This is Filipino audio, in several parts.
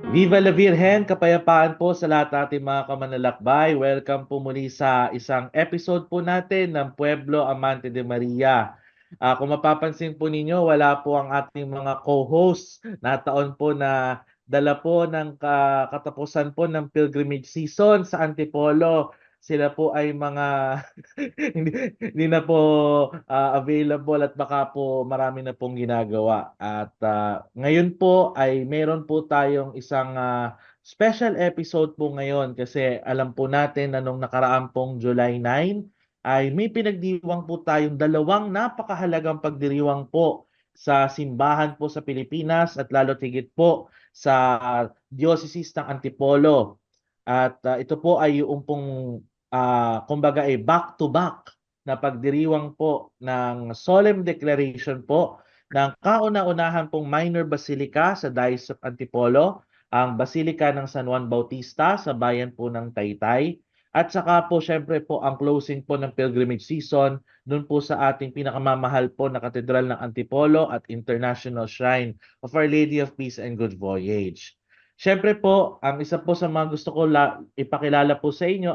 Viva la Virgen, kapayapaan po sa lahat nating mga kamanlalakbay. Welcome po muli sa isang episode po natin ng Pueblo Amante de Maria. Kung mapapansin po ninyo, wala po ang ating mga co-hosts na taon po na dala po ng katapusan po ng pilgrimage season sa Antipolo. Sila po ay mga hindi, hindi na po available at baka po marami na pong ginagawa. At ngayon po ay meron po tayong isang special episode po ngayon kasi alam po natin na nung nakaraan pong July 9 ay may pinagdiwang po tayong dalawang napakahalagang pagdiriwang po sa simbahan po sa Pilipinas at lalo tigit po sa Diocese ng Antipolo. At ito po ay yung pong kumbaga ay back-to-back na pagdiriwang po ng solemn declaration po ng kauna-unahan pong minor basilica sa Diocese of Antipolo, ang Basilica ng San Juan Bautista sa bayan po ng Taytay. At saka po syempre po ang closing po ng pilgrimage season doon po sa ating pinakamamahal po na Katedral ng Antipolo at International Shrine of Our Lady of Peace and Good Voyage. Syempre po, ang isa po sa mga gusto ko ipakilala po sa inyo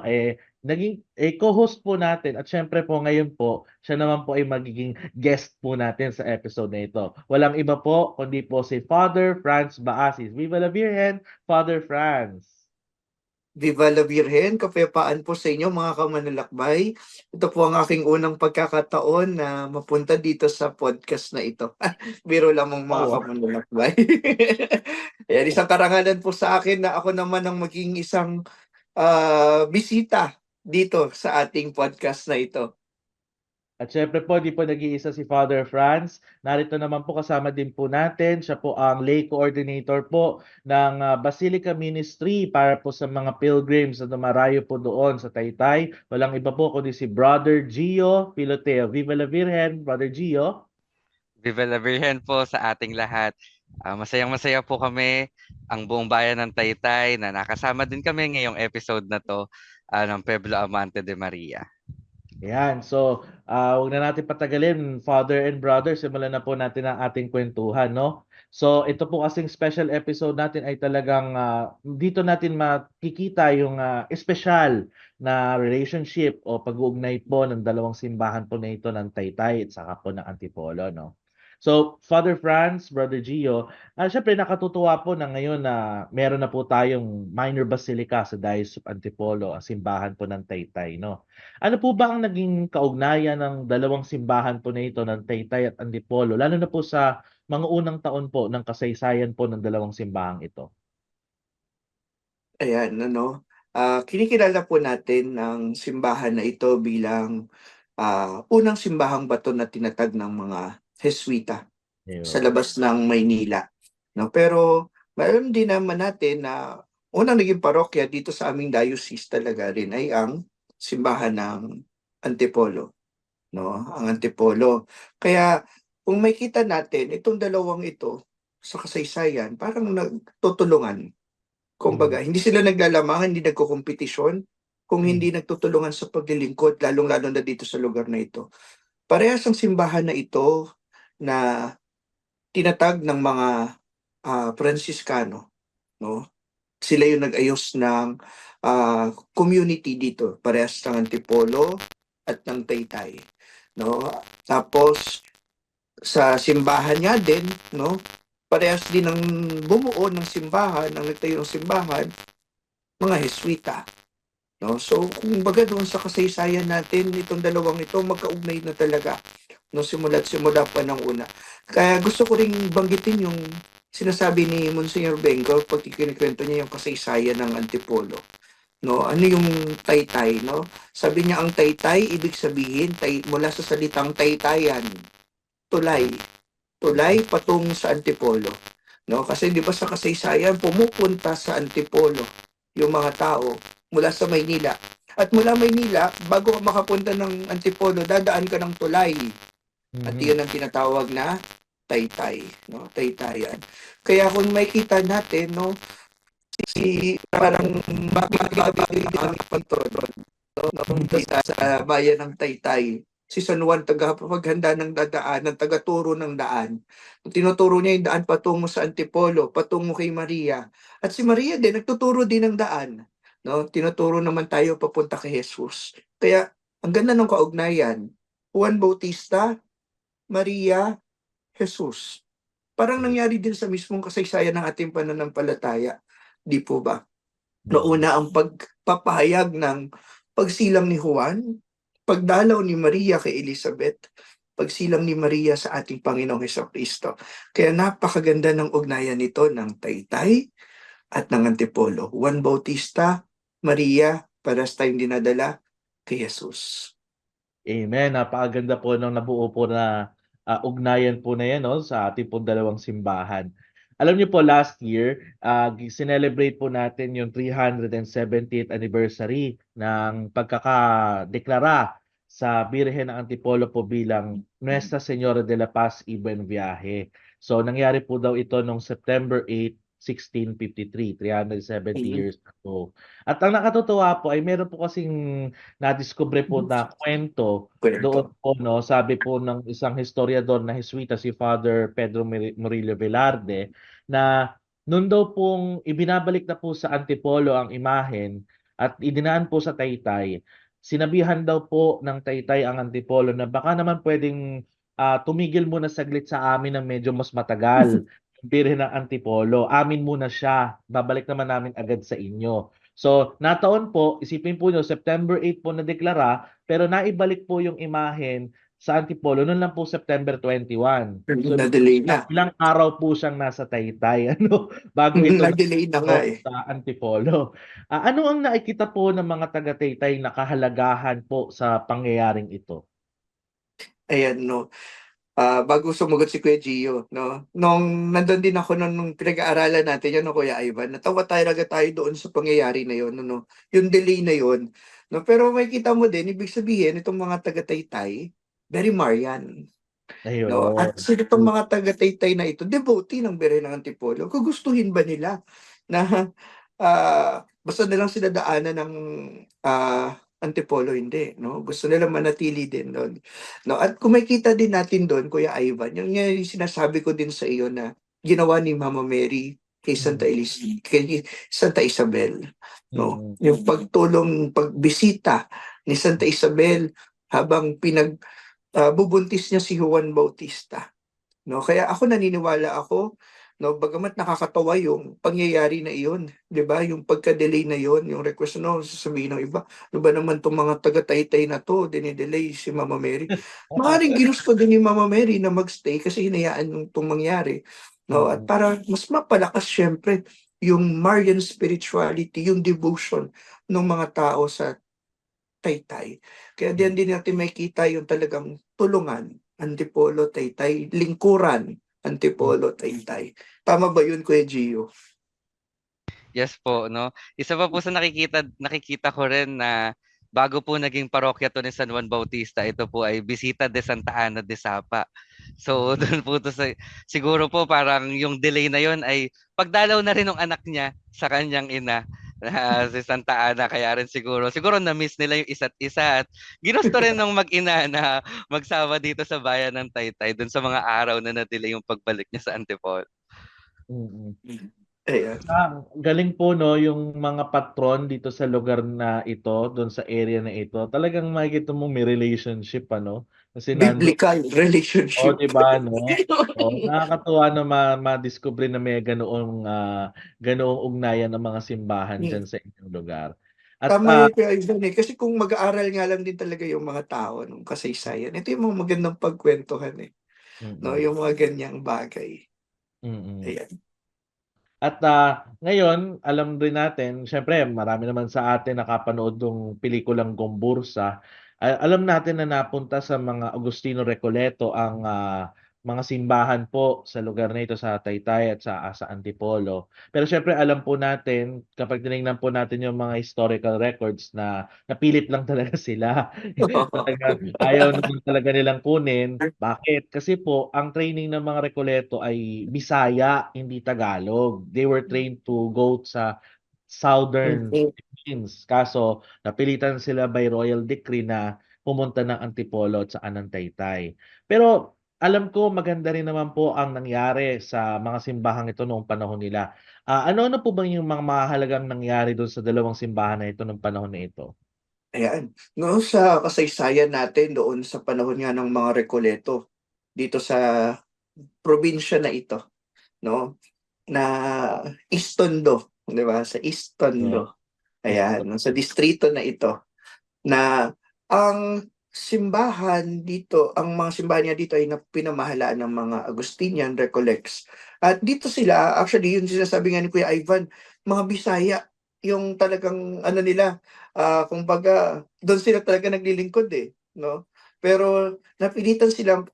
naging co-host po natin at syempre po ngayon po, siya naman po ay magiging guest po natin sa episode na ito. Walang iba po kundi po si Father Franz Baasis. Viva la Virgen, Father Franz. Viva la Virgen, kapayapaan po sa inyo mga kamanlalakbay. Ito po ang aking unang pagkakataon na mapunta dito sa podcast na ito. Biro lamang mga Oo. kamanlalakbay. Ayan, isang karangalan po sa akin na ako naman ang maging isang bisita dito sa ating podcast na ito. At syempre po, di po nag-iisa si Father Franz. Narito naman po kasama din po natin. Siya po ang lay coordinator po ng Basilica Ministry para po sa mga pilgrims na dumarayo po doon sa Taytay. Walang iba po kundi si Brother Gio Piloteo. Viva la Virgen, Brother Gio. Viva la Virgen po sa ating lahat. Masayang-masaya po kami, ang buong bayan ng Taytay, na nakasama din kami ngayong episode na to ng Pueblo Amante de Maria. Yan. So, huwag na natin patagalin, Father and Brother, simulan na po natin ang ating kwentuhan, no? So, ito po kasing special episode natin ay talagang dito natin makikita yung espesyal na relationship o pag-uugnay po ng dalawang simbahan po na ito ng Taytay at saka po ng Antipolo, no? So, Father Franz, Brother Gio, syempre nakatutuwa po na ngayon na meron na po tayong minor basilica sa Diocese of Antipolo, ang simbahan po ng Taytay, no? Ano po ba ang naging kaugnayan ng dalawang simbahan po na ito ng Taytay at Antipolo, lalo na po sa mga unang taon po ng kasaysayan po ng dalawang simbahang ito? Ayan, kinikilala po natin ang simbahan na ito bilang unang simbahang bato na tinatag ng mga Heswita sa Ayun. labas ng Maynila. No? Pero alam din naman natin na unang naging parokya dito sa aming diocese talaga rin ay ang simbahan ng Antipolo. No? Ang Antipolo. Kaya kung makita natin, itong dalawang ito sa kasaysayan, parang nagtutulungan. Mhm. Kumbaga, hindi sila naglalamang, hindi nagkokompetisyon, kung Mhm. hindi nagtutulungan sa paglilingkod, lalong-lalo na dito sa lugar na ito. Parehas ang simbahan na ito na tinatag ng mga Franciscano, no? Sila yung nag-ayos ng community dito, parehas ng Antipolo at ng Taytay, no? Tapos sa simbahan niya din, no? Parehas din ng bumuo ng simbahan, ang nagtayo ng simbahan, mga Heswita, no? So, kung baga doon sa kasaysayan natin, itong dalawang ito, magkaugnay na talaga, no? Simula't simula pa ng una. Kaya gusto ko ring banggitin yung sinasabi ni Monsignor Bengo pag kinikwento niya yung kasaysayan ng Antipolo. No, ano yung taytay, no? Sabi niya ang taytay, ibig sabihin mula sa salitang taytayan, tulay, tulay patung sa Antipolo. No, kasi 'di ba sa kasaysayan pumupunta sa Antipolo yung mga tao mula sa Maynila. At mula Maynila, bago ka makapunta ng Antipolo, dadaan ka ng tulay. At Mhm. iyon ang tinatawag na taytay, no? Taytayan. Kaya kung makita natin, no, parang bago yung aming patron, no, napunta sa bayan ng Taytay. si San Juan, tagapaghanda ng dadaanan, tagaturo ng daan. Tinuturo niya yung daan patungo sa Antipolo, patungo kay Maria. At si Maria din, nagtuturo din ng daan. No? Tinuturo naman tayo papunta kay Jesus. Kaya, ang ganda ng kaugnayan, Juan Bautista, Maria, Jesus. Parang nangyari din sa mismong kasaysayan ng ating pananampalataya. Di po ba? Nauna ang pagpapahayag ng pagsilang ni Juan, pagdalaw ni Maria kay Elizabeth, pagsilang ni Maria sa ating Panginoong Hesukristo. Kaya napakaganda ng ugnayan nito ng Taytay at ng Antipolo. Juan Bautista, Maria, paras tayong dinadala kay Jesus. Amen. Napakaganda po ng nabuo po na ugnayan po na yan, no, sa ating pong dalawang simbahan. Alam niyo po, last year, sinelebrate po natin yung 370th anniversary ng pagkakadeklara sa Birhen ng Antipolo po bilang Nuestra Señora de la Paz y Buen Viaje. So, nangyari po daw ito noong September 8, 1653, 370 years ago. At ang nakatutuwa po ay meron po kasing nadiskubre po na kwento doon Correcto. po, no, sabi po ng isang historiador na Jesuita, si Father Pedro Murillo Velarde, na noon daw pong ibinabalik na po sa Antipolo ang imahen at idinaan po sa Taytay, sinabihan daw po ng Taytay ang Antipolo na baka naman pwedeng tumigil muna saglit sa amin ng medyo mas matagal. Birhen ng Antipolo, amin muna siya, babalik naman namin agad sa inyo. So, nataon po, isipin po nyo, September 8 po na-deklara, pero naibalik po yung imahen sa Antipolo noon lang po September 21. So, Na-delay na. ilang araw po siyang nasa Taytay, bago ito Na-delay na nga eh. sa Antipolo. Ano ang nakikita po ng mga taga-Taytay na kahalagahan po sa pangyayaring ito? Ayan, no. Bago sumagot si Kuya Gio, no? Nung nandun din ako nung pinag-aaralan natin yan, no, Kuya Ivan, natawa talaga tayo doon sa pangyayari na yun, no? Yung delay na yun. No? Pero makikita mo din, ibig sabihin, itong mga taga-Taytay, very Marian. No? Ayun. At sa itong mga taga-Taytay na ito, devotee ng Birhen ng Antipolo, gugustuhin ba nila na basta nilang sinadaanan ng Antipolo? Hindi, no? Gusto nila manatili din doon. No? At kung makita din natin doon, Kuya Ivan, yung sinasabi ko din sa iyo na ginawa ni Mama Mary kay kay Santa Isabel, no? Yung pagtulong, pagbisita ni Santa Isabel habang bubuntis niya si Juan Bautista, no? Kaya ako naniniwala ako, no, bagamat nakakatawa yung pangyayari na iyon, 'di ba? Yung pagka-delay na iyon, yung request, no, sasabihin ng iba, ano ba naman tong mga taga-Taytay na to, dinidelay si Mama Mary. Maaaring ginusto din ni Mama Mary na magstay kasi hinayaan yung itong mangyari, no? At para mas mapalakas syempre yung Marian spirituality, yung devotion ng mga tao sa Taytay. Kaya diyan din natin makikita yung talagang tulungan, Antipolo, Taytay, lingkuran, Antipolo, Taytay. Tama ba yun, Kuya Gio? Yes po, no. Isa pa po sa nakikita ko rin na bago po naging parokya to ni San Juan Bautista, ito po ay Bisita de Santa Ana de Sapa. So doon po to siguro po parang yung delay na yon ay pagdalaw na rin ng anak niya sa kanyang ina si Santa Ana, kaya rin siguro na-miss nila yung isa't isa at ginusto rin ng mag-ina na magsama dito sa bayan ng Taytay doon sa mga araw na na-delay yung pagbalik niya sa Antipolo. Ayan. Galing po, no, yung mga patron dito sa lugar na ito, doon sa area na ito. Talagang makikita mo may relationship, ano? Kasi Biblical relationship. di ba, no? Nakakatuwa na ma-discover na may ganoong ugnayan ng mga simbahan dyan sa inyong lugar. At Tama yun, Kuya Ivan, eh. Kasi kung mag-aaral nga lang din talaga yung mga tao ng kasaysayan, ito yung mga magandang pagkwentuhan, eh. No, yung mga ganyang bagay. Ayan. At ngayon, alam rin natin, syempre marami naman sa atin nakapanood ng pelikulang Gombursa. Alam natin na napunta sa mga Agustino Recoleto ang mga simbahan po sa lugar na ito sa Taytay at sa Antipolo. Pero syempre alam po natin, kapag tinignan po natin yung mga historical records na napilit lang talaga sila. Talaga, ayaw naman talaga nilang kunin. Bakit? Kasi po, ang training ng mga Recoleto ay Bisaya, hindi Tagalog. They were trained to go sa Southern Philippines. Kaso, napilitan sila by royal decree na pumunta ng Antipolo at saka ng Taytay. Pero alam ko maganda rin naman po ang nangyari sa mga simbahang ito noong panahon nila. Ano-ano po ba yung mga mahahalagang nangyari doon sa dalawang simbahan na ito nung panahon na ito? Ayan. No, sa kasaysayan natin doon sa panahon nga ng mga Recoleto dito sa probinsya na ito, no? Na East Tondo, 'di ba? Sa East So, Tondo. isto Ayan, no, sa distrito na ito na ang simbahan dito, ang mga simbahan niya dito ay pinamahalaan ng mga Agustinian Recollects. At dito sila, actually, yung sinasabi nga ni Kuya Ivan, mga Bisaya, yung talagang ano nila, kumbaga, doon sila talaga naglilingkod no? Pero napilitan silang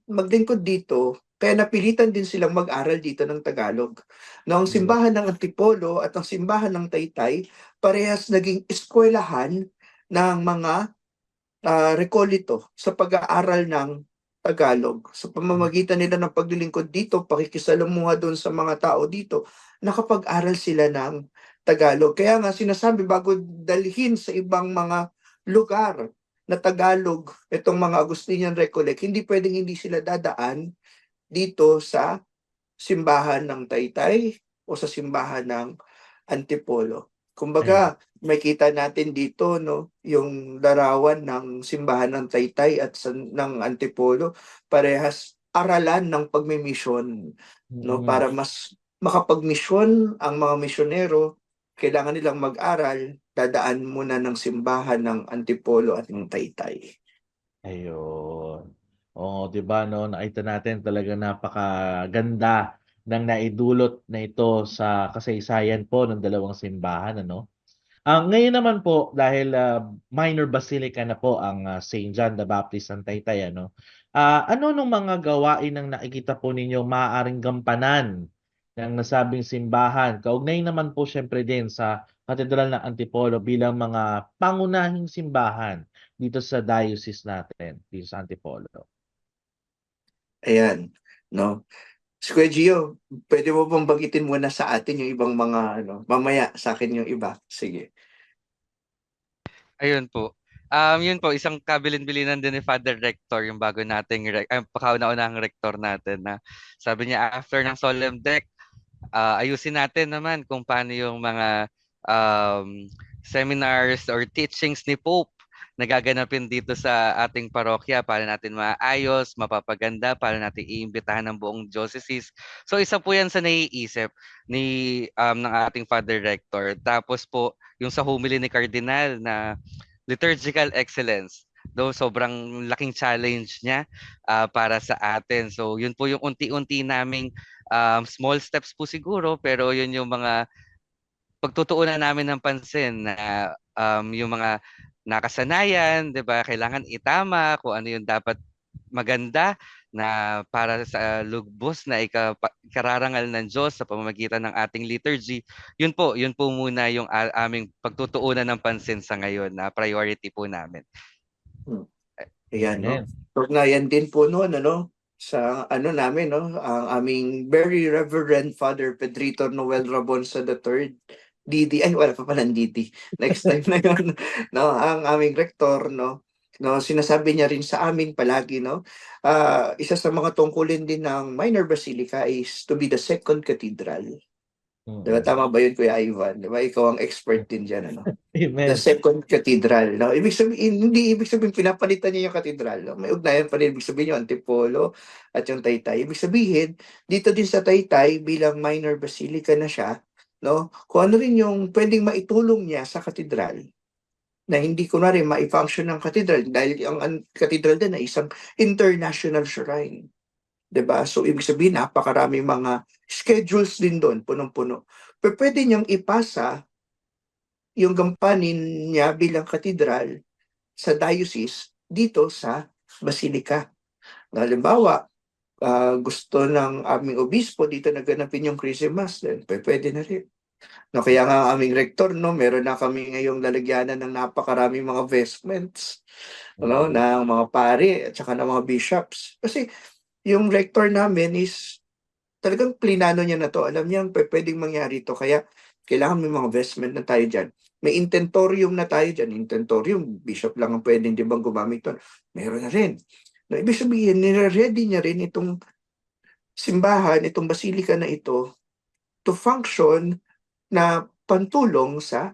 maglingkod dito, kaya napilitan din silang mag-aral dito ng Tagalog. No, ang Hmm, simbahan ng Antipolo at ang simbahan ng Taytay, parehas naging eskwelahan ng mga Recolito sa pag-aaral ng Tagalog. Sa pamamagitan nila ng paglilingkod dito, pakikisalamuha doon sa mga tao dito, nakapag-aral sila ng Tagalog. Kaya nga sinasabi bago dalhin sa ibang mga lugar na Tagalog, itong mga Agustinian Recollect, hindi pwedeng hindi sila dadaan dito sa simbahan ng Taytay o sa simbahan ng Antipolo. ayun. Kumbaga, makita natin dito no, yung larawan ng simbahan ng Taytay at ng Antipolo, parehas aralan ng pagmimisyon no, Mm. para mas makapagmisyon ang mga misyonero, kailangan nilang mag-aral, dadaan muna ng simbahan ng Antipolo at ng Taytay. Ayun. Oo, 'di ba 'no, nakita natin talagang napakaganda ng naidulot na ito sa kasaysayan po ng dalawang simbahan ano. Ngayon naman po dahil, minor basilica na po ang, St. John the Baptist ng Taytay ano, ano nung mga gawain ang nakikita po ninyo maaaring gampanan ng nasabing simbahan? Kaugnay naman po siyempre din sa Katedral ng Antipolo bilang mga pangunahing simbahan dito sa diocese natin, dito sa Antipolo. Ayan, no? Si Kuya Gio, pwede mo bang banggitin muna sa atin yung ibang mga ano, mamaya sa akin yung iba. Sige. Ayun po. Yun po, isang kabilin-bilinan din ni Father Rector, yung bago nating, pakauna-unahang rector natin na sabi niya after ng Solemn Deck, ayusin natin naman kung paano yung mga um, seminars or teachings ni Pope na gaganapin dito sa ating parokya para natin maayos, mapapaganda, para natin iimbitahan ng buong diocese. So isa po yan sa naiisip ng ating Father Rector. Tapos po, yung sa homily ni Cardinal na liturgical excellence. Though sobrang laking challenge niya para sa atin. So yun po yung unti-unti naming small steps po siguro, pero yun yung mga pagtutuunan namin ng pansin na yung mga nakasanayan, 'di ba? Kailangan itama kung ano yung dapat maganda na para sa lubos na ikararangal ng Diyos sa pamamagitan ng ating liturgy. Yun po muna yung aming pagtutuunan ng pansin sa ngayon na priority po namin. Hmm. Ayan, no? Amen. Ugnayan din po noon, ano, sa ano namin, no, ang aming very reverend Father Pedrito Noel Rabonsa III, DD, ay wala pa palang DD, next time na yun, no, ang aming rector, no, sinasabi niya rin sa amin palagi, no, isa sa mga tungkulin din ng Minor Basilica is to be the second cathedral. Diba, Mm. tama ba yun, Kuya Ivan? Diba, ikaw ang expert din dyan, ano? The Amen. second cathedral. No? Ibig sabihin, hindi ibig sabihin pinapalitan niya yung cathedral. No? May ugnayan pa rin. Ibig sabihin yung Antipolo at yung Taytay. Ibig sabihin, dito din sa Taytay, bilang minor basilica na siya, no? Kung ano rin yung pwedeng maitulong niya sa cathedral na hindi kunwari ma-function ng cathedral dahil ang cathedral din ay isang international shrine. 'Di ba? So ibig sabihin napakaraming mga schedules din doon, punong-puno. Pero pwede niyang ipasa yung gampanin niya bilang katedral sa diocese dito sa Basilica. Halimbawa, gusto ng aming obispo dito na ganapin yung Christmas, then pwede na rin. No, kaya nga ang aming rector, no, meron na kami ngayong lalagyanan ng napakaraming mga vestments, no, Mm. ng mga pari at saka ng mga bishops. Kasi yung rector namin is talagang plinano niya na 'to, alam niya pwedeng mangyari 'to kaya kailangan may mga investment na tayo diyan. May intentorium na tayo dyan. Intentorium, bishop lang ang pwedeng, di ba, gumamit doon. Meron na rin. No, ibig sabihin, nire-ready niya rin itong simbahan, itong basilika na ito to function na pantulong sa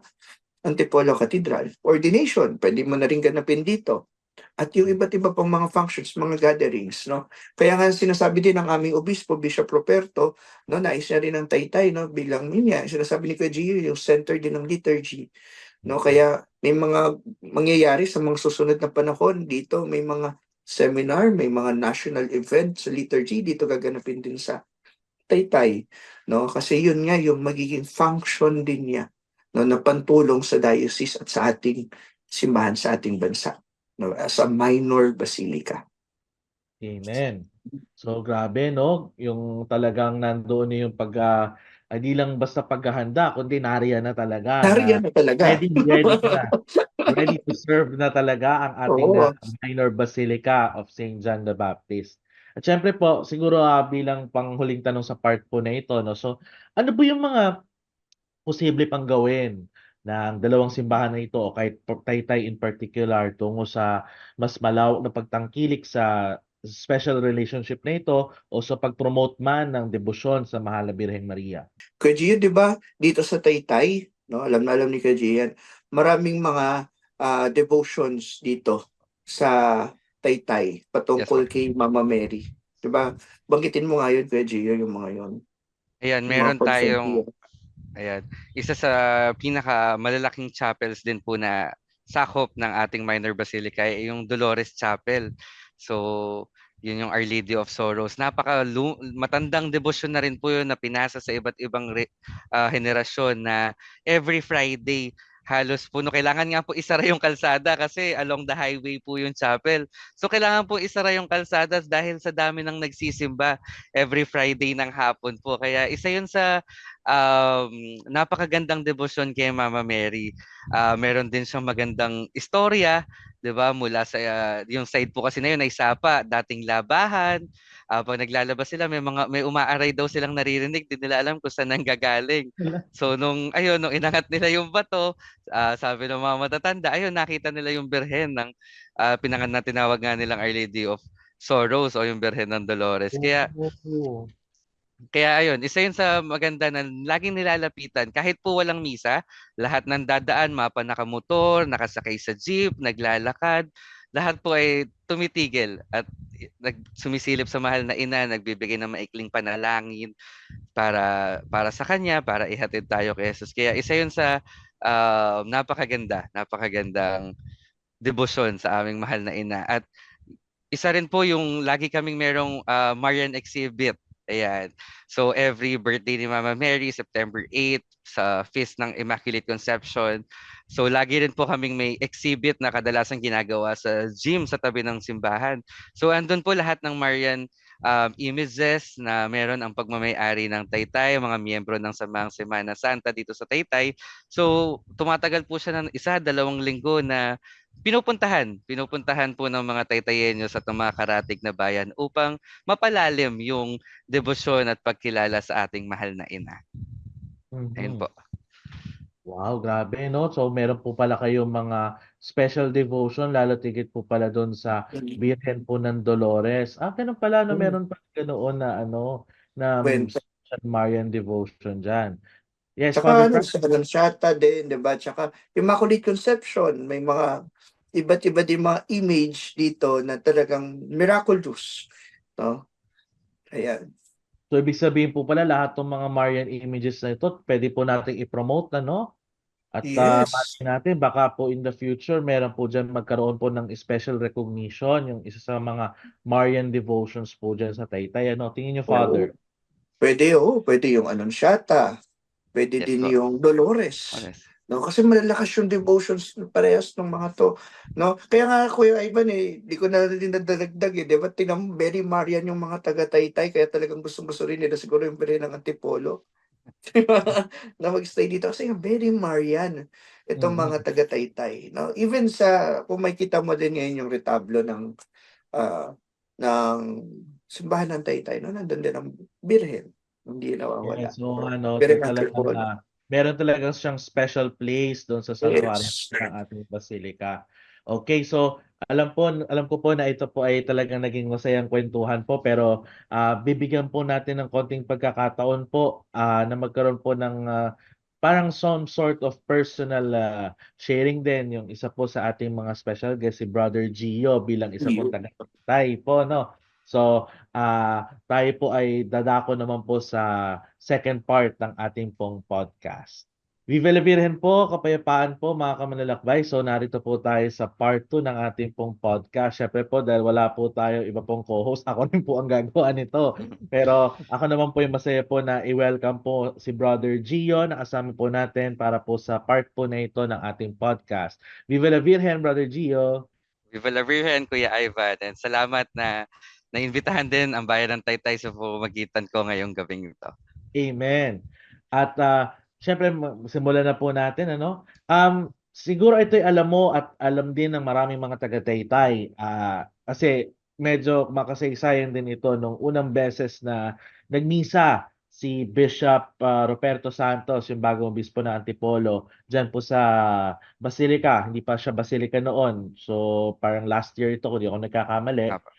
Antipolo Cathedral. Ordination, pwede mo na rin ganapin dito. At yung iba't iba pang mga functions, mga gatherings, no? Kaya nga sinasabi din ng aming obispo, Bishop Roberto, no, nais niya rin ng Taytay, no, bilang yun nga, sinasabi ni Kuya Gio, yung center din ng liturgy, no? Kaya may mga mangyayari sa mga susunod na panahon dito, may mga seminar, may mga national event sa liturgy dito gaganapin din sa Taytay, no? Kasi yun nga yung magiging function din niya, no, na pantulong sa diocese at sa ating simbahan sa ating bansa, no, as a minor basilica. Amen. So grabe no, yung talagang nandoon yung hindi lang basta paghahanda, kundi nariyan na talaga na Nariyan na talaga. ready na. Ready to serve na talaga ang ating Oo. minor basilica of St. John the Baptist. At syempre po, siguro bilang panghuling tanong sa part po na ito, no? So, ano po yung mga posible pang gawin ng dalawang simbahan na ito o kahit Taytay in particular tungo sa mas malawak na pagtangkilik sa special relationship na ito o sa pag-promote man ng debosyon sa Mahal na Birheng Maria? Kuya Gio, di ba, dito sa Taytay, no, alam na alam ni Kuya Gio yan, maraming mga devotions dito sa Taytay Yes po. patungkol kay Mama Mary. Di ba? Banggitin mo nga yun, Kuya Gio, yung mga yun. Ayan, Yung mga meron tayong, conference. ayan, isa sa pinaka malalaking chapels din po na sakop ng ating minor basilica ay yung Dolores Chapel. So, yun yung Our Lady of Sorrows. Matandang debosyon na rin po yun na pinasa sa iba't ibang henerasyon na every Friday halos puno. Kailangan nga po isara yung kalsada kasi along the highway po yung chapel. So kailangan po isara yung kalsada dahil sa dami ng nagsisimba every Friday ng hapon po. Kaya isa yun sa um, napakagandang debosyon kay Mama Mary. Meron din siyang magandang istorya, 'di ba? Mula sa yung side po kasi na yun ay Sapa, dating labahan. Pag naglalabas sila, may umaaray daw silang naririnig, di nila alam kung saan nanggagaling. So nung inangat nila yung bato, sabi ng mga matatanda, ayun nakita nila yung birhen ng pinangan na tinawag nga nilang Our Lady of Sorrows o yung birhen ng Dolores. Kaya Oo. kaya ayun, isa yun sa maganda na laging nilalapitan. Kahit po walang misa, lahat ng dadaan, mapa nakamotor, nakasakay sa jeep, naglalakad, lahat po ay tumitigil at sumisilip sa mahal na ina, nagbibigay ng maikling panalangin para sa kanya, para ihatid tayo kay Jesus. Kaya isa yun sa napakagandang debosyon sa aming mahal na ina. At isa rin po yung lagi kaming merong Marian exhibit. Ayan. So every birthday ni Mama Mary, September 8, sa Feast ng Immaculate Conception. So lagi rin po kaming may exhibit na kadalasan ginagawa sa gym sa tabi ng simbahan. So andun po lahat ng Marian images na meron ang pagmamay-ari ng Taytay, mga miyembro ng Samang Semana Santa dito sa Taytay. So tumatagal po siya ng 1, 2 linggo na pinupuntahan po ng mga Taytayenyos at ng mga karatig na bayan upang mapalalim yung debosyon at pagkilala sa ating mahal na ina. Ayun Mhm. po. Wow, grabe no. So meron po pala kayong mga special devotion lalo tigit po pala doon sa Birhen po ng Dolores. Ganun pala no, meron pa ganoon na na Kwento. special Marian devotion diyan. Yes, Father Tsaka ano, Frank. sa Lansata din, di ba? Tsaka Immaculate Conception, may mga iba't iba din mga image dito na talagang miraculous. No? Ayan. So ibig sabihin po pala lahat ng mga Marian images na ito, pwede po nating i-promote na no? At Yes. malay natin, baka po in the future, meron po dyan magkaroon po ng special recognition, yung isa sa mga Marian devotions po dyan sa Taytay. Ano, tingin niyo, Oo. Father? Pwede yung Annunciata. Pwede Yes din po. yung Dolores. Honest. No, kasi malalakas yung devotions ng parehas ng mga to, no? Kaya nga Kuya Ivan di ko na rin nadadagdag di ba? Tingnan mo, very Marian yung mga taga-Taytay, kaya talagang gusto rin nila siguro yung very ng Antipolo. Na magstay dito kasi yung very Marian itong Mhm. mga taga-Taytay, no? Even sa kung makita mo din ngayon yung retablo ah, ng simbahan ng Taytay, no? Nandun din ang Birhen, hindi nawawala. Yes, so ano, Birhen ng talagang Tripolo. Meron talagang siyang special place doon sa santuario Yes. ng ating basilika. Okay, so alam ko po na ito po ay talagang naging masayang kwentuhan po, pero bibigyan po natin ng konting pagkakataon po na magkaroon po ng parang some sort of personal sharing din yung isa po sa ating mga special guest, si Brother Gio, bilang isa pong taga-Tay po, no? So, tayo po ay dadako naman po sa second part ng ating pong podcast. Viva la Virgen po, kapayapaan po mga kamanlalakbay. So narito po tayo sa part 2 ng ating pong podcast. Syempre po dahil wala po tayo iba pong co-host, ako rin po ang gagawa nito. Pero ako naman po yung masaya po na i-welcome po si Brother Gio na kasama po natin para po sa part po na ito ng ating podcast. Viva la Virgen, Brother Gio. Viva la Virgen, Kuya Ivan, and salamat na naimbitahan din ang bayan ng Taytay sa pamamagitan ko ngayong gabing ito. Amen. At syempre simulan na po natin ano. Siguro ito'y alam mo at alam din ng maraming mga taga-Taytay. Kasi medyo makasaysayan din ito nung unang beses na nagmisa si Bishop Roberto Santos, yung bagong obispo ng Antipolo, diyan po sa Basilica. Hindi pa siya Basilica noon. So parang last year ito kung di ako nagkakamali. Apo.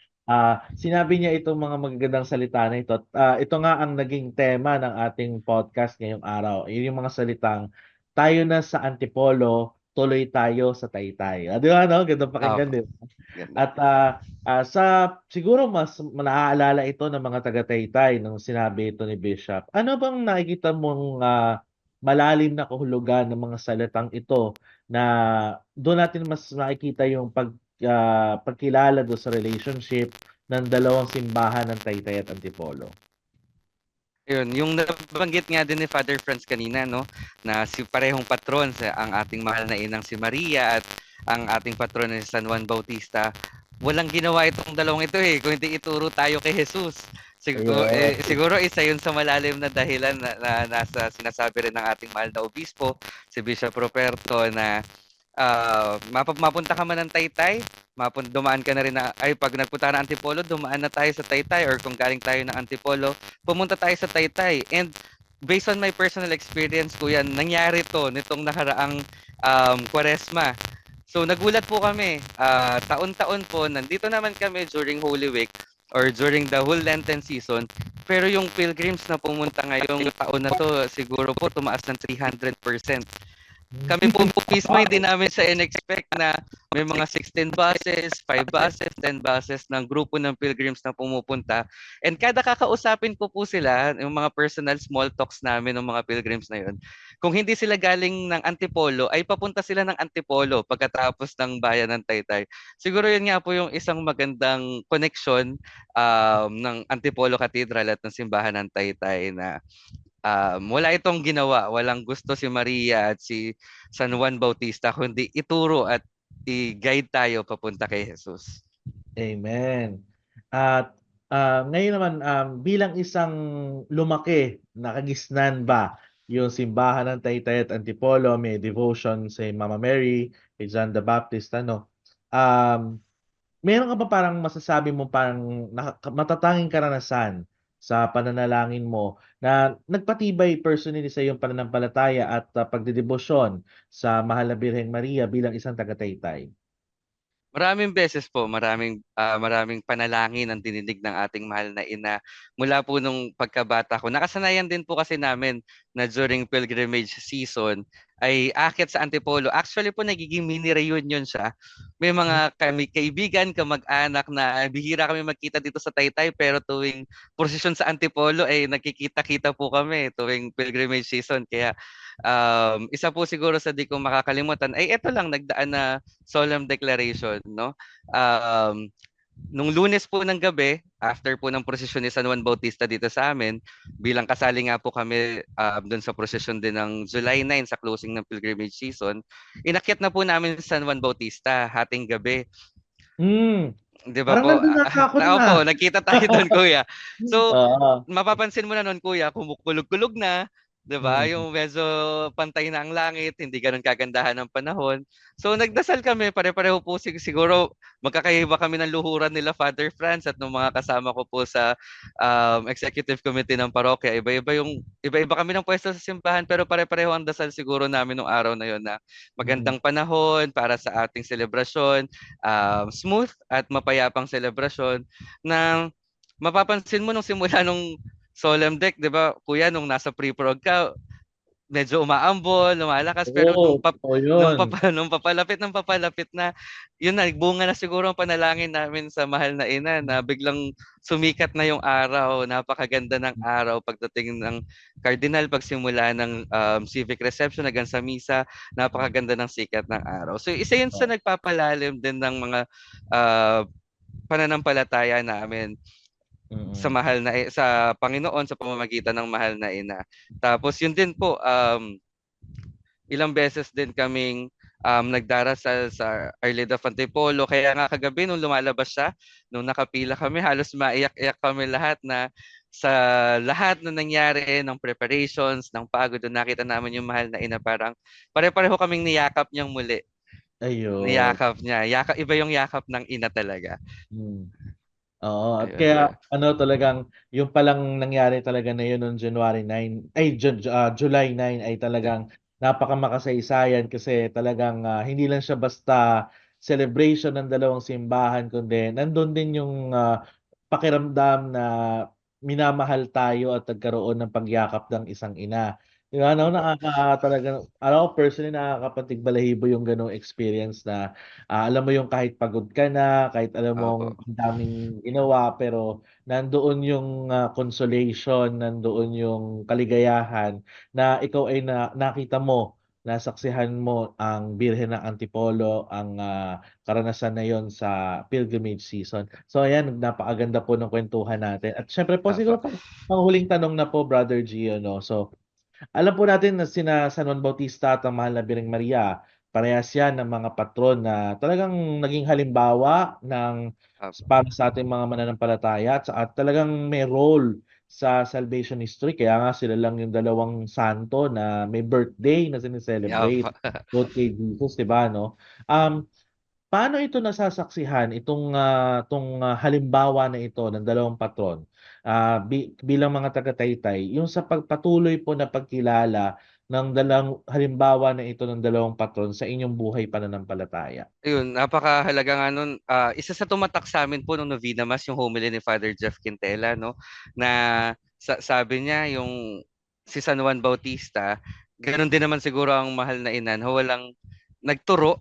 Sinabi niya itong mga magagandang salita na ito. Ito nga ang naging tema ng ating podcast ngayong araw. Yun yung mga salitang, tayo na sa Antipolo, tuloy tayo sa Taytay. Di ba, no? Ganda pakinggan, Apo. di ba? Ganda. At siguro mas naaalala ito ng mga taga-Taytay nung sinabi ito ni Bishop. Ano bang nakikita mong malalim na kahulugan ng mga salitang ito na doon natin mas nakikita yung pagkilala do sa relationship ng dalawang simbahan ng Taytay at Antipolo. Yun, yung nabanggit nga din ni Father Franz kanina, no, na si parehong patron sa ang ating mahal na inang si Maria at ang ating patron ni San Juan Bautista. Walang ginawa itong dalawang ito kung hindi ituro tayo kay Jesus. Ayun. Siguro isa yun sa malalim na dahilan na nasa sinasabi rin ng ating mahal na obispo, si Bishop Ruperto, na mapunta ka man ng Taytay, dumaan ka na rin pag nagpunta ka ng Antipolo, dumaan na tayo sa Taytay, or kung galing tayo ng Antipolo, pumunta tayo sa Taytay. And based on my personal experience, kuya, nangyari to nitong nakaraang Kwaresma. So nagulat po kami, taon-taon po, nandito naman kami during Holy Week or during the whole Lenten season, pero yung pilgrims na pumunta ngayong taon na to, siguro po tumaas ng 300%. Kami po mismo hindi namin sa in-expect na may mga 16 buses, 5 buses, 10 buses ng grupo ng pilgrims na pumupunta. And kada kakausapin ko po sila, yung mga personal small talks namin ng mga pilgrims na yun, kung hindi sila galing ng Antipolo, ay papunta sila ng Antipolo pagkatapos ng bayan ng Taytay. Siguro yun nga po yung isang magandang connection ng Antipolo Cathedral at ng simbahan ng Taytay na wala itong ginawa, walang gusto si Maria at si San Juan Bautista, kundi ituro at i-guide tayo papunta kay Jesus. Amen. At ngayon naman, bilang isang lumaki, nakagisnan ba yung simbahan ng Taytay at Antipolo, may devotion sa Mama Mary, kay John the Baptist, ano? Um, Meron ka ba parang masasabi mo parang matatanging karanasan sa pananalangin mo na nagpatibay personally sa iyong pananampalataya at pagdedebosyon sa Mahal na Birheng Maria bilang isang taga-Taytay? Maraming beses po, maraming panalangin ang dinidig ng ating mahal na ina mula po nung pagkabata ko. Nakasanayan din po kasi namin na during pilgrimage season ay aakyat sa Antipolo. Actually po nagiging mini reunion siya. May mga kaibigan, kamag-anak na bihira kami magkita dito sa Taytay, pero tuwing prosesyon sa Antipolo ay nagkikita-kita po kami tuwing pilgrimage season. Kaya isa po siguro sa di ko makakalimutan ay ito lang, nagdaan na solemn declaration, no? Nung Lunes po ng gabi, after po ng prosesyon ni San Juan Bautista dito sa amin, bilang kasali nga po kami doon sa prosesyon din ng July 9 sa closing ng pilgrimage season, inakyat na po namin si San Juan Bautista hating gabi. Hmm, 'Di ba parang po? nandun ata ako nun, Opo, nagkita tayo doon, kuya. So, Oo. mapapansin mo na noon, kuya, kumukulog-kulog na, 'di ba? Mm. Yung medyo pantay na ang langit, hindi gano'n kagandahan ng panahon. So nagdasal kami, pare-pareho po siguro magkakaiba kami ng luhuran nila Father Franz at nung mga kasama ko po sa executive committee ng parokya. Iba-iba kami ng pwesto sa simbahan pero pare-pareho ang dasal siguro namin nung araw na yon na Mm. magandang panahon para sa ating selebrasyon, smooth at mapayapang selebrasyon na mapapansin mo nung simula nung Solemn Deck, 'di ba? Kuya, nung nasa pre-prog ka, medyo umaambon, lumalakas, pero Oo, totoo yun. nung papalapit na, yun na, bunga na siguro ang panalangin namin sa mahal na ina na biglang sumikat na yung araw, napakaganda ng araw pagdating ng cardinal, pagsimula ng civic reception hanggang sa misa, napakaganda ng sikat ng araw. So isa yun sa nagpapalalim din ng mga ah, pananampalataya namin sa Mm. sa Panginoon sa pamamagitan ng mahal na ina. Tapos yun din po, ilang beses din kaming nagdarasal sa Our Lady of Antipolo. Kaya nga kagabi nung lumalabas siya, nung nakapila kami, halos maiyak-iyak kami lahat na sa lahat na nangyari ng preparations, ng pagod, doon nakita namin yung mahal na ina, parang pare-pareho kaming niyakap niyang muli. Ayun. Niyakap niya. Iba yung yakap ng ina talaga. Mm. Oo, at Ayun po. kaya ano talagang yung palang nangyari talaga na yun noong January 9 ay July 9 ay talagang napakamakasaysayan kasi talagang hindi lang siya basta celebration ng dalawang simbahan kundi nandun din yung pakiramdam na minamahal tayo at nagkaroon ng pagyakap ng isang ina. Di ba, no? Opo. Talaga, ako personally nakakapatig-balahibo yung ganong experience na alam mo yung kahit pagod ka na, kahit alam mong Opo. ang daming ginawa, pero nandoon yung consolation, nandoon yung kaligayahan na ikaw ay nakita mo, nasaksihan mo ang Birhen ng Antipolo, ang karanasan na yon sa pilgrimage season. So ayan, napakaganda po ng kwentuhan natin. At syempre po Opo. siguro panghuling tanong na po, Brother Gio, no? So alam po natin na sina San Juan Bautista at ang Mahal na Birheng Maria, parehas yan ng mga patron na talagang naging halimbawa Opo. para sa ating mga mananampalataya at talagang may role sa salvation history. Kaya nga sila lang yung dalawang santo na may birthday na sineselebrate Opo. both kay Jesus, di ba, no? Um, Paano ito nasasaksihan itong halimbawa na ito ng dalawang patron, bilang mga taga-Taytay, yung sa pagpatuloy po na pagkilala ng halimbawa na ito ng dalawang patron sa inyong buhay pananampalataya? Ayun, napakahalaga nga nun. Isa sa tumatak sa amin po nung Novena Mass, yung homily ni Father Jeff Quintela, no? Na sabi niya, yung si San Juan Bautista, ganun din naman siguro ang mahal na ina, no? Walang nagturo,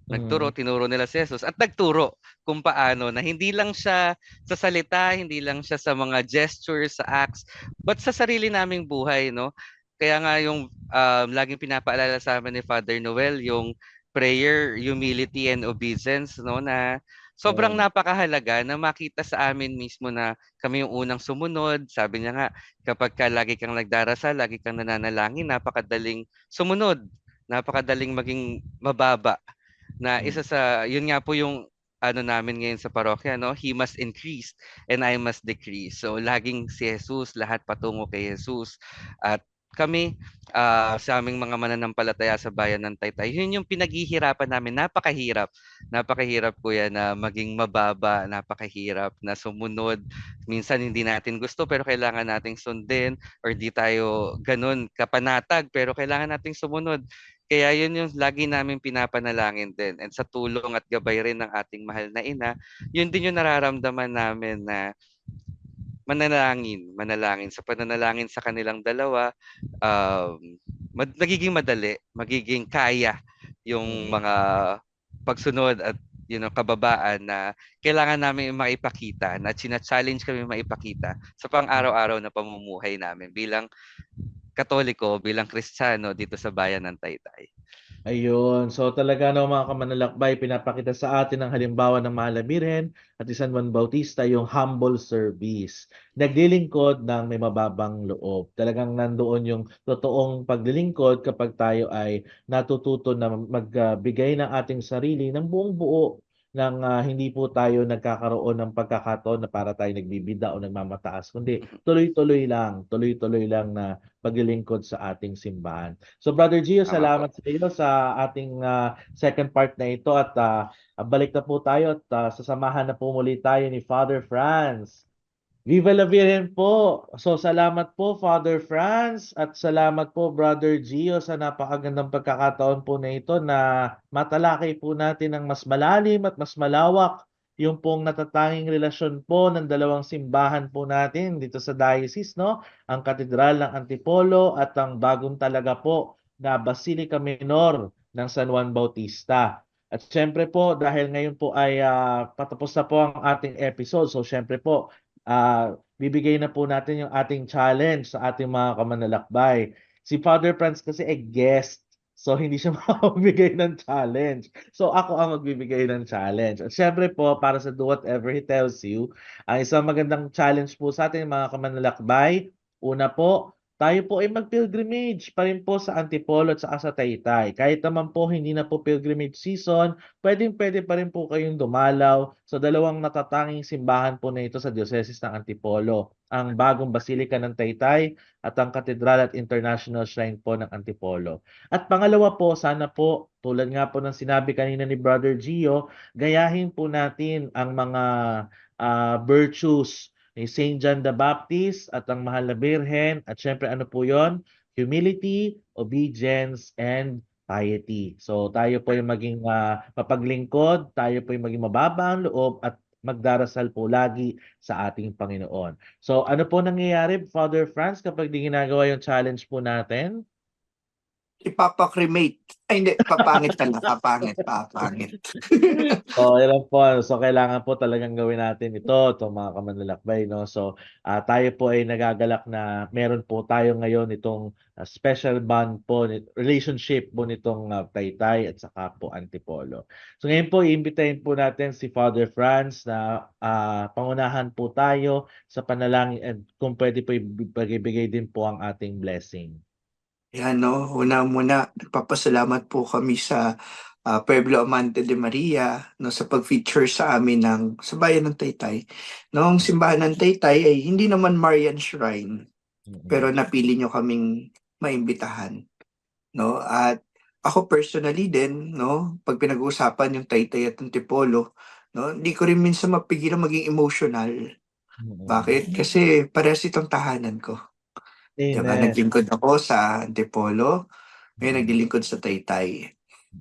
Mm. tinuro nila si Jesus at nagturo kung paano na hindi lang siya sa salita, hindi lang siya sa mga gestures, sa acts, but sa sarili naming buhay, no? Kaya nga yung laging pinapaalala sa amin ni Father Noel, yung prayer, humility and obedience, no, na sobrang Yun. napakahalaga na makita sa amin mismo na kami yung unang sumunod. Sabi niya nga, kapag lagi kang nagdarasal, lagi kang nananalangin, napakadaling sumunod, napakadaling maging mababa na Mm. isa sa yun nga po yung ano namin ngayon sa parokya, no? He must increase and I must decrease. So laging si Jesus, lahat patungo kay Jesus. At kami sa aming mga mananampalataya sa bayan ng Taytay, yun yung pinaghihirapan namin. Napakahirap. Napakahirap po yan na maging mababa, napakahirap na sumunod. Minsan hindi natin gusto pero kailangan nating sundin or di tayo ganun kapanatag pero kailangan nating sumunod. Kaya yun yung lagi namin pinapanalangin din and sa tulong at gabay rin ng ating mahal na ina, yun din yung nararamdaman namin na manalangin. Sa pananalangin sa kanilang dalawa, nagiging madali, magiging kaya yung Mm. mga pagsunod at yun ang kababaan na kailangan namin maipakita na challenge kami maipakita sa pang-araw-araw na pamumuhay namin bilang Katoliko, bilang Kristiyano dito sa bayan ng Taytay. Ayun. So talaga no mga kamanlalakbay, pinapakita sa atin ang halimbawa ng Mahal na Birhen at si San Juan Bautista yung humble service. Naglilingkod ng may mababang loob. Talagang nandoon yung totoong paglilingkod kapag tayo ay natututo na magbigay ng ating sarili ng buong buo hindi po tayo nagkakaroon ng pagkakataon na para tayo nagbibida o nagmamataas, kundi tuloy-tuloy lang na paglilingkod sa ating simbahan. So Brother Gio, Tama po. salamat sa iyo sa ating second part na ito at balik na po tayo at sasamahan na po muli tayo ni Father Franz. Viva la Virgen po! So salamat po Father Franz at salamat po Brother Gio sa napakagandang pagkakataon po na ito na matalakay po natin ang mas malalim at mas malawak yung pong natatanging relasyon po ng dalawang simbahan po natin dito sa diocese, no? Ang Katedral ng Antipolo at ang bagong talaga po na Basilica Minor ng San Juan Bautista. At syempre po, dahil ngayon po ay patapos na po ang ating episode, so syempre po, bibigay na po natin yung ating challenge sa ating mga kamanlalakbay. Si Father Franz kasi ay guest, so hindi siya makapagbigay ng challenge. So ako ang magbibigay ng challenge. At syempre po, para sa do whatever he tells you, ang isang magandang challenge po sa ating mga kamanlalakbay, una po, tayo po ay mag-pilgrimage pa rin po sa Antipolo at sa Taytay. Kahit naman po hindi na po pilgrimage season, pwedeng-pwede pa rin po kayong dumalaw sa dalawang natatanging simbahan po na ito sa Diocese ng Antipolo, ang bagong Basilica ng Taytay at ang Katedral at International Shrine po ng Antipolo. At pangalawa po, sana po, tulad nga po ng sinabi kanina ni Brother Gio, gayahin po natin ang mga virtues ni Saint John the Baptist at ang Mahal na Birhen at syempre ano po yon? Humility, obedience, and piety. So tayo po yung maging mapaglingkod, tayo po yung maging mababa ang loob at magdarasal po lagi sa ating Panginoon. So ano po nangyayari, Father Franz, kapag di ginagawa yung challenge po natin? Ipapa-cremate. Ay, hindi. Papangit ka na. Papangit. So, yun lang po. So, kailangan po talagang gawin natin itong mga kamanlalakbay, no? So, tayo po ay nagagalak na meron po tayo ngayon itong special bond po, relationship po nitong Taytay at saka po Antipolo. So, ngayon po, iimbitahin po natin si Father Franz na pangunahan po tayo sa panalangin at kung pwede po ibigay din po ang ating blessing. Yan, no? Una muna, nagpapasalamat po kami sa Pueblo Amante de Maria, no, sa pag-feature sa amin sa bayan ng Taytay. No, ang simbahan ng Taytay ay hindi naman Marian Shrine, pero napili nyo kaming maimbitahan. No? At ako personally din, no, pag pinag-uusapan yung Taytay at Antipolo, no, hindi ko rin minsan mapigilan maging emotional. Bakit? Kasi parehas itong tahanan ko. Diba? Amen. Naglingkod ako sa Antipolo, ngayon naglilingkod sa Taytay.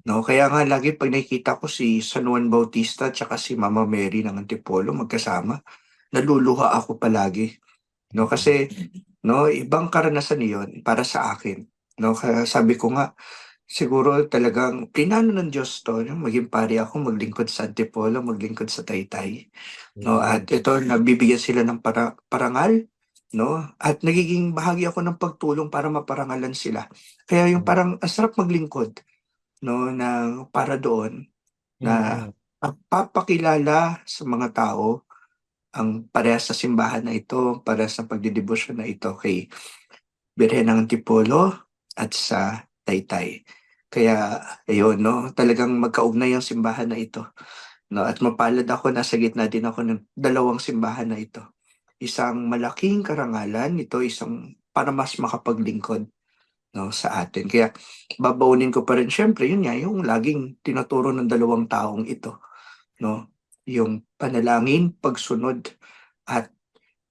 No, kaya nga lagi pag nakikita ko si San Juan Bautista at saka si Mama Mary ng Antipolo magkasama, naluluha ako palagi. No, kasi no, ibang karanasan 'yon para sa akin. No, kaya sabi ko nga siguro talagang plinano ng Diyos 'to, no? Maging pari ako, maglingkod sa Antipolo, maglingkod sa Taytay. No, at ito nabibigyan sila ng parangal, no? At nagiging bahagi ako ng pagtulong para maparangalan sila. Kaya yung parang ang sarap maglingkod, no, ng para doon na papakilala sa mga tao ang parehas sa simbahan na ito, parehas sa pagdedebosyon na ito kay Birhen ng Antipolo at sa Taytay. Kaya ayun, no, talagang magkaugnay ang simbahan na ito. No, at mapalad ako, nasa gitna din ako ng dalawang simbahan na ito. Isang malaking karangalan, ito isang para mas makapaglingkod, no, sa atin. Kaya babaunin ko pa rin syempre, yun nga, yung laging tinuturo ng dalawang taong ito, no, yung panalangin, pagsunod, at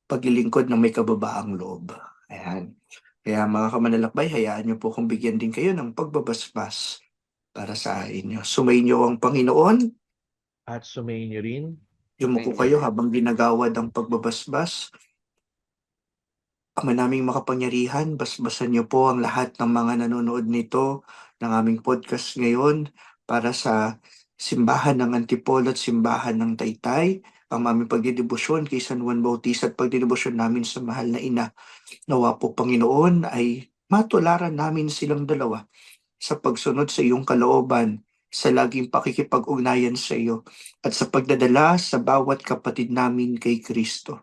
paglilingkod ng may kababaang loob. Ayan. Kaya mga kamanlalakbay, hayaan niyo po kung bigyan din kayo ng pagbabasbas para sa inyo. Sumainyo ang Panginoon. At sumayin niyo rin. Yumuko kayo habang ginagawad ang pagbabasbas. Ama naming makapangyarihan, basbasan niyo po ang lahat ng mga nanonood nito ng aming podcast ngayon para sa simbahan ng Antipolo at simbahan ng Taytay, ang aming pagdedebosyon kay San Juan Bautista at pagdedebosyon namin sa mahal na ina. Nawa po Panginoon ay matularan namin silang dalawa sa pagsunod sa iyong kalooban, sa laging pakikipag-ugnayan sa iyo, at sa pagdadala sa bawat kapatid namin kay Kristo.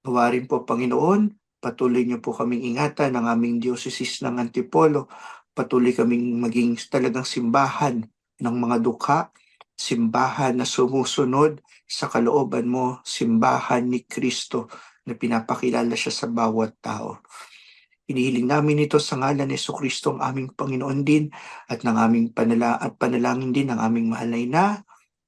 Nawa rin po Panginoon, patuloy niyo po kaming ingatan ng aming diocese ng Antipolo, patuloy kaming maging talagang simbahan ng mga dukha, simbahan na sumusunod sa kalooban mo, simbahan ni Kristo na pinapakilala siya sa bawat tao. Hinihiling namin ito sa ngalan ni Kristo ang aming Panginoon din at ng aming panalangin din ng aming mahal na ina,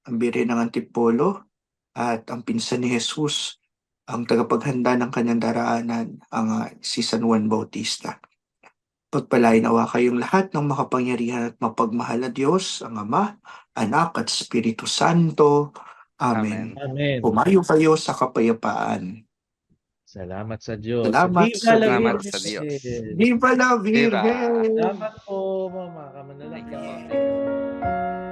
ang Birhen ng Antipolo at ang pinsan ni Jesus, ang tagapaghanda ng kanyang daraanan, ang si San Juan Bautista. Pagpalain nawa kayong lahat ng makapangyarihan at mapagmahal na Diyos, ang Ama, Anak at Espiritu Santo. Amen. Amen. Pumayo kayo sa kapayapaan. Salamat sa Diyos. Salamat Viva sa la Salamat Diyos. sa Diyos. Viva la Viva! Virgen! Salamat po, mga kamanalakbay. Thank you po. Thank you.